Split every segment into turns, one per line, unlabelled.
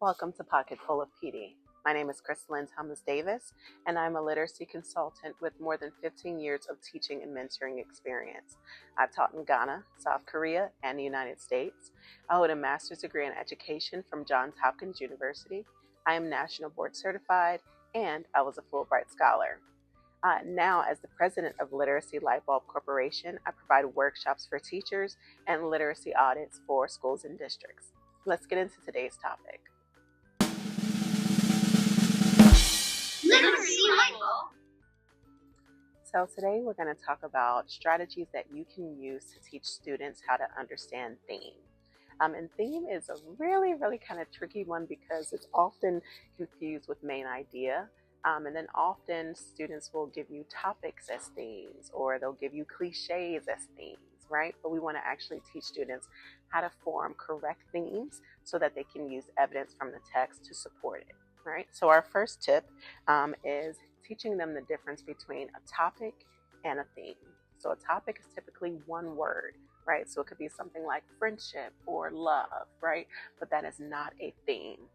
Welcome to Pocketful of PD. My name is Crystalline Thomas Davis, and I'm a literacy consultant with more than 15 years of teaching and mentoring experience. I've taught in Ghana, South Korea, and the United States. I hold a master's degree in education from Johns Hopkins University. I am national board certified, and I was a Fulbright scholar. Now, as the president of Literacy Lightbulb Corporation, I provide workshops for teachers and literacy audits for schools and districts. Let's get into today's topic.
Literacy Lightbulb.
So today we're going to talk about strategies that you can use to teach students how to understand theme. And theme is a really kind of tricky one because it's often confused with main idea. And then often students will give you topics as themes, or they'll give you cliches as themes, right? But we want to actually teach students how to form correct themes so that they can use evidence from the text to support it. Right. So our first tip is teaching them the difference between a topic and a theme. So a topic is typically one word, right? So it could be something like friendship or love, right? But that is not a theme.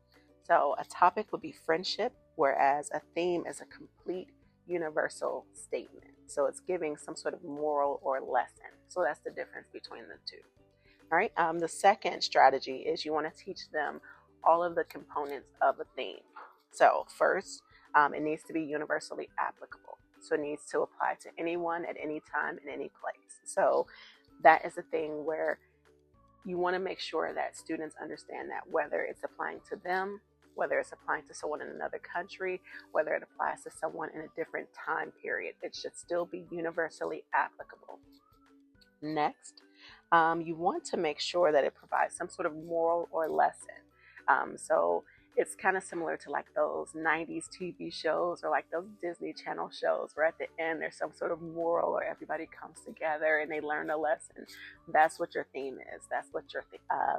So a topic would be friendship, whereas a theme is a complete universal statement. So it's giving some sort of moral or lesson. So that's the difference between the two. All right. The second strategy is you want to teach them all of the components of a theme. So first, it needs to be universally applicable. So it needs to apply to anyone at any time in any place. So that is a thing where you want to make sure that students understand that whether it's applying to them, whether it's applying to someone in another country, whether it applies to someone in a different time period, it should still be universally applicable. Next, you want to make sure that it provides some sort of moral or lesson. So it's kind of similar to like those 90s TV shows or like those Disney Channel shows where at the end there's some sort of moral or everybody comes together and they learn a lesson. That's what your theme is. That's what your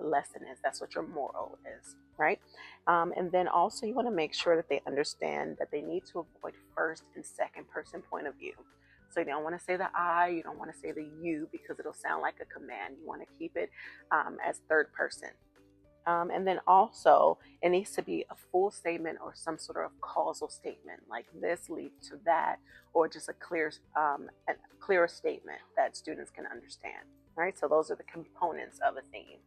lesson is. That's what your moral is, right? And then also you want to make sure that they understand that they need to avoid first and second person point of view. So you don't want to say the I, you don't want to say the you because it'll sound like a command. You want to keep it as third person. And then also it needs to be a full statement or some sort of causal statement, like this leads to that, or just a clear statement that students can understand. Right? So those are the components of a theme.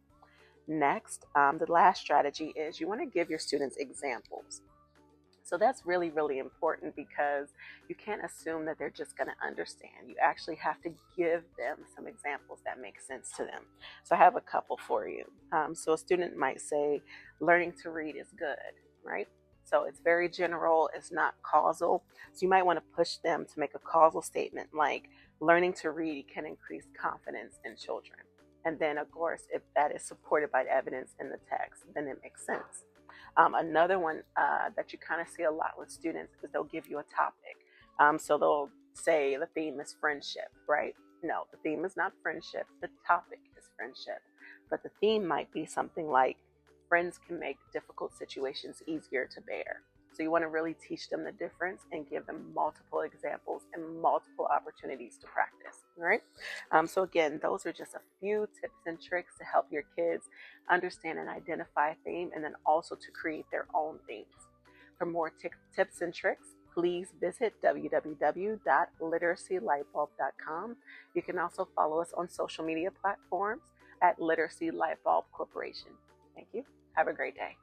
Next, the last strategy is you want to give your students examples. So that's really important because you can't assume that they're just going to understand. You actually have to give them some examples that make sense to them. So I have a couple for you. So a student might say, learning to read is good, right? So it's very general, it's not causal. So you might want to push them to make a causal statement like, learning to read can increase confidence in children. And then, of course, if that is supported by evidence in the text, then it makes sense. Another one that you kind of see a lot with students is they'll give you a topic. So they'll say the theme is friendship, right? No, the theme is not friendship. The topic is friendship. But the theme might be something like friends can make difficult situations easier to bear. So you want to really teach them the difference and give them multiple examples and multiple opportunities to practice, right? So again, those are just a few tips and tricks to help your kids understand and identify a theme and then also to create their own themes. For more tips and tricks, please visit www.literacylightbulb.com. You can also follow us on social media platforms at Literacy Lightbulb Corporation. Thank you. Have a great day.